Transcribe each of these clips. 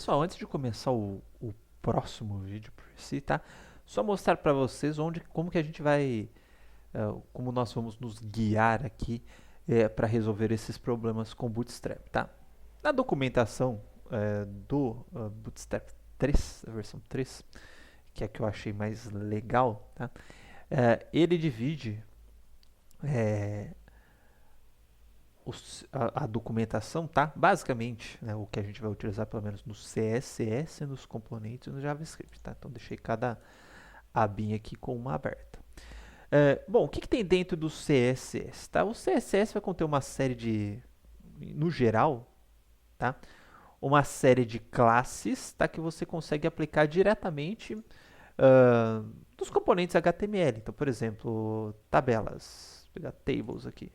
Pessoal, antes de começar o próximo vídeo por si, tá? Só mostrar para vocês como que a gente vai, como nós vamos nos guiar aqui para resolver esses problemas com Bootstrap, tá? Na documentação do Bootstrap 3, a versão 3, que é a que eu achei mais legal, tá? Ele divide é, a documentação, tá? Basicamente, né, o que a gente vai utilizar pelo menos no CSS, nos componentes e no JavaScript, tá? Então deixei cada abinha aqui com uma aberta. Bom, o que tem dentro do CSS, tá? O CSS vai conter uma série no geral, tá? Uma série de classes, tá? Que você consegue aplicar diretamente nos componentes HTML. Então, por exemplo, tabelas. Vou pegar tables aqui,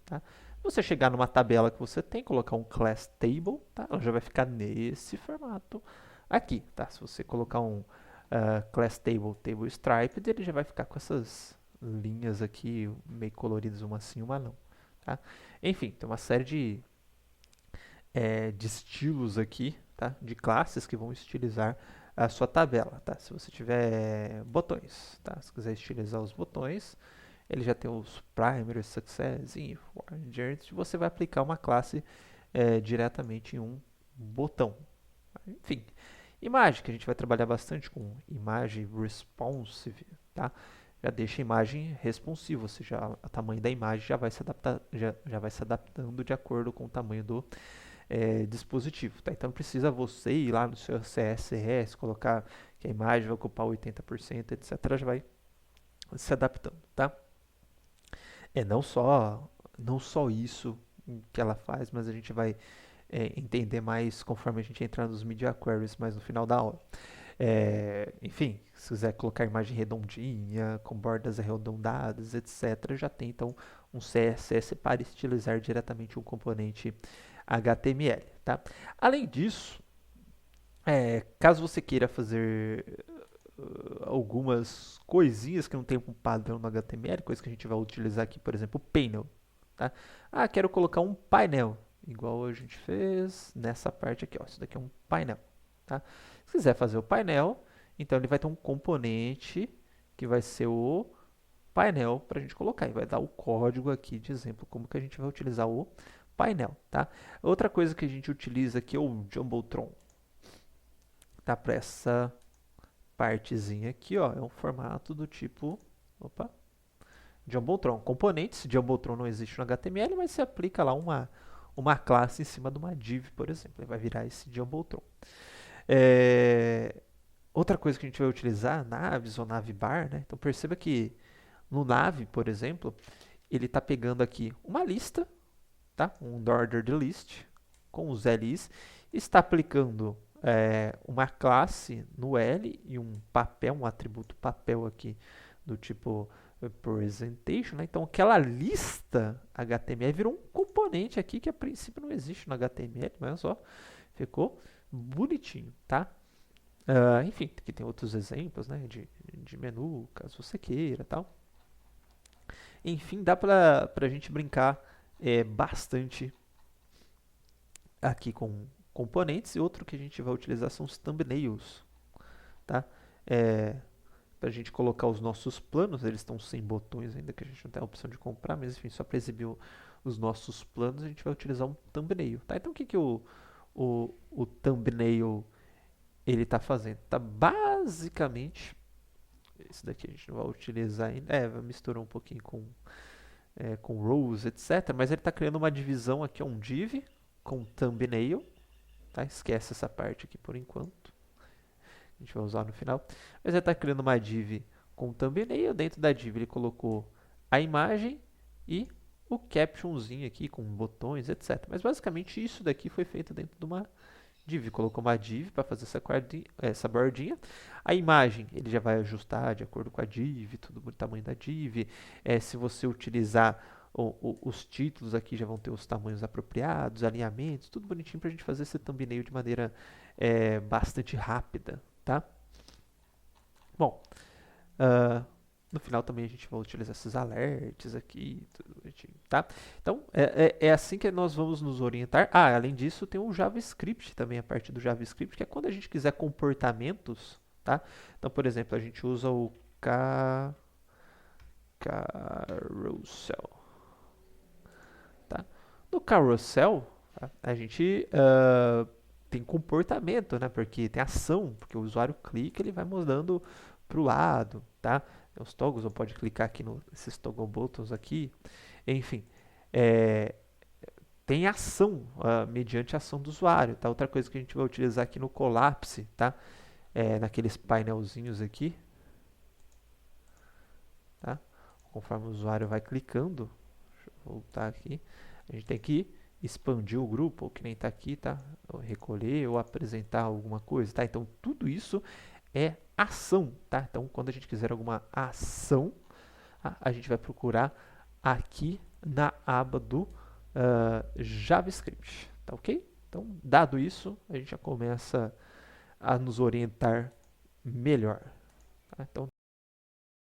tá? Você chegar numa tabela que você tem, colocar um class table, tá? Ela já vai ficar nesse formato aqui, tá? Se você colocar um class table, table striped, ele já vai ficar com essas linhas aqui meio coloridas, uma assim, uma não, tá? Enfim, tem uma série de estilos aqui, tá? De classes que vão estilizar a sua tabela, tá? Se você tiver botões, tá? Se quiser estilizar os botões, ele já tem os primary, success, info, diante, você vai aplicar uma classe diretamente em um botão. Enfim, imagem, que a gente vai trabalhar bastante com imagem responsive, tá? Já deixa a imagem responsiva, ou seja, o tamanho da imagem já vai se adaptar, já vai se adaptando de acordo com o tamanho do dispositivo, tá? Então precisa você ir lá no seu CSS, colocar que a imagem vai ocupar 80%, etc. Já vai se adaptando, tá? Não só isso que ela faz, mas a gente vai entender mais conforme a gente entrar nos media queries mais no final da aula. Enfim, se quiser colocar imagem redondinha, com bordas arredondadas, etc., já tem então um CSS para estilizar diretamente um componente HTML. Tá? Além disso, caso você queira fazer algumas coisinhas que não tem um padrão no HTML, coisa que a gente vai utilizar aqui, por exemplo, o painel. Tá? Quero colocar um painel, igual a gente fez nessa parte aqui. Ó. Isso daqui é um painel. Tá? Se quiser fazer o painel, então ele vai ter um componente que vai ser o painel para a gente colocar. E vai dar o código aqui de exemplo, como que a gente vai utilizar o painel. Tá? Outra coisa que a gente utiliza aqui é o Jumbotron. Tá? Para essa partezinha aqui, ó, é um formato do tipo, opa, Jumbotron. Componentes, Jumbotron não existe no HTML, mas você aplica lá uma classe em cima de uma div, por exemplo, ele vai virar esse Jumbotron. Outra coisa que a gente vai utilizar, naves ou navbar, né? Então perceba que no nav, por exemplo, ele está pegando aqui uma lista, tá? Um ordered list com os LIs, está aplicando uma classe no L e um papel, um atributo papel aqui do tipo presentation, né? Então aquela lista HTML virou um componente aqui que a princípio não existe no HTML, mas só ficou bonitinho, tá? Enfim, aqui tem outros exemplos, né, de menu, caso você queira, tal. Enfim, dá pra gente brincar bastante aqui com componentes. E outro que a gente vai utilizar são os thumbnails, tá? Para a gente colocar os nossos planos, eles estão sem botões ainda, que a gente não tem a opção de comprar, mas enfim, só para exibir os nossos planos, a gente vai utilizar um thumbnail, tá? Então o que o thumbnail ele está fazendo? Tá basicamente, esse daqui a gente não vai utilizar ainda, vai misturar um pouquinho com rows, etc. Mas ele está criando uma divisão aqui, um div com thumbnail, tá? Esquece essa parte aqui por enquanto. A gente vai usar no final. Mas ele está criando uma div com thumbnail. Dentro da div ele colocou a imagem e o captionzinho aqui com botões, etc. Mas basicamente isso daqui foi feito dentro de uma div. Colocou uma div para fazer essa bordinha. A imagem ele já vai ajustar de acordo com a div, tudo o tamanho da div. Se você utilizar os títulos aqui já vão ter os tamanhos apropriados, alinhamentos, tudo bonitinho para a gente fazer esse thumbnail de maneira bastante rápida, tá? Bom, No final também a gente vai utilizar esses alerts aqui, tudo bonitinho, tá? Então, é assim que nós vamos nos orientar. Ah, além disso, tem o JavaScript também, a parte do JavaScript, que é quando a gente quiser comportamentos, tá? Então, por exemplo, a gente usa o carousel, tá? No carousel, tá? A gente tem comportamento, né? Porque tem ação, porque o usuário clica, ele vai mudando para o lado, tá? Tem os toggles, ou pode clicar aqui nesses toggle buttons aqui. Enfim, é, tem ação mediante a ação do usuário, tá? Outra coisa que a gente vai utilizar aqui no Collapse, tá? Naqueles painelzinhos aqui, tá? Conforme o usuário vai clicando, deixa eu voltar aqui, a gente tem que expandir o grupo, ou que nem está aqui, tá? Ou recolher ou apresentar alguma coisa, tá? Então, tudo isso é ação, tá? Então, quando a gente quiser alguma ação, a gente vai procurar aqui na aba do JavaScript, tá ok? Então, dado isso, a gente já começa a nos orientar melhor, tá? Então,